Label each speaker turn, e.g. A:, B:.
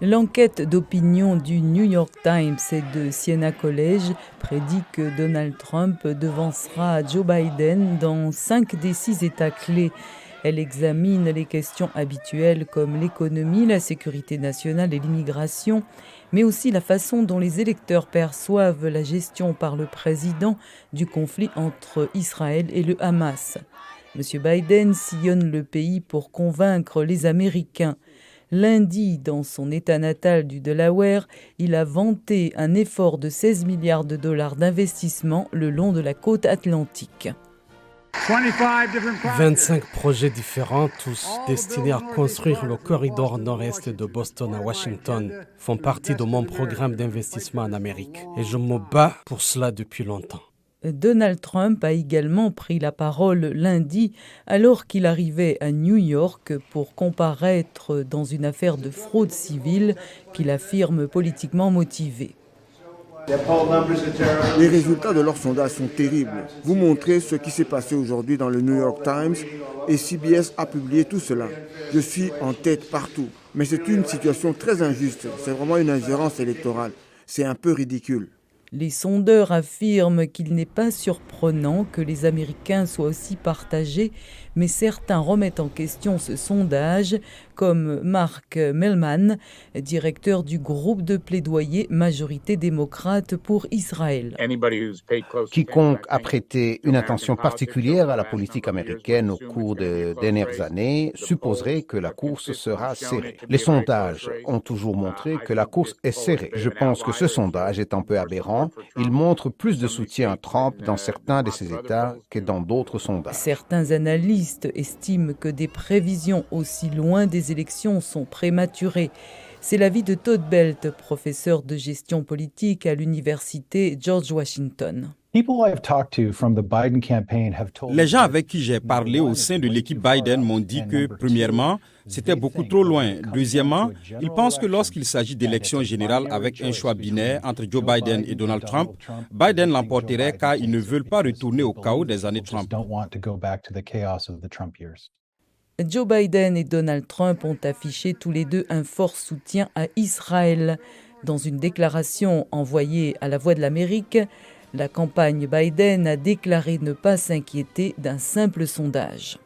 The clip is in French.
A: L'enquête d'opinion du New York Times et de Siena College prédit que Donald Trump devancera Joe Biden dans 5 des 6 États clés. Elle examine les questions habituelles comme l'économie, la sécurité nationale et l'immigration, mais aussi la façon dont les électeurs perçoivent la gestion par le président du conflit entre Israël et le Hamas. M. Biden sillonne le pays pour convaincre les Américains. Lundi, dans son État natal du Delaware, il a vanté un effort de 16 milliards de dollars d'investissement le long de la côte atlantique.
B: 25 projets différents, tous destinés à construire le corridor nord-est de Boston à Washington, font partie de mon programme d'investissement en Amérique. Et je me bats pour cela depuis longtemps.
A: Donald Trump a également pris la parole lundi alors qu'il arrivait à New York pour comparaître dans une affaire de fraude civile qu'il affirme politiquement motivée.
C: Les résultats de leur sondage sont terribles. Vous montrez ce qui s'est passé aujourd'hui dans le New York Times et CBS a publié tout cela. Je suis en tête partout. Mais c'est une situation très injuste. C'est vraiment une ingérence électorale. C'est un peu ridicule.
A: Les sondeurs affirment qu'il n'est pas surprenant que les Américains soient aussi partagés, mais certains remettent en question ce sondage, comme Mark Mellman, directeur du groupe de plaidoyer Majorité démocrate pour Israël.
D: Quiconque a prêté une attention particulière à la politique américaine au cours des dernières années supposerait que la course sera serrée. Les sondages ont toujours montré que la course est serrée. Je pense que ce sondage est un peu aberrant. Il montre plus de soutien à Trump dans certains de ces États que dans d'autres sondages.
A: Certains analystes estiment que des prévisions aussi loin des élections sont prématurées. C'est l'avis de Todd Belt, professeur de gestion politique à l'université George Washington.
E: Les gens avec qui j'ai parlé au sein de l'équipe Biden m'ont dit que, premièrement, c'était beaucoup trop loin. Deuxièmement, ils pensent que lorsqu'il s'agit d'élections générales avec un choix binaire entre Joe Biden et Donald Trump, Biden l'emporterait car ils ne veulent pas retourner au chaos des années Trump.
A: Joe Biden et Donald Trump ont affiché tous les deux un fort soutien à Israël. Dans une déclaration envoyée à La Voix de l'Amérique, la campagne Biden a déclaré ne pas s'inquiéter d'un simple sondage.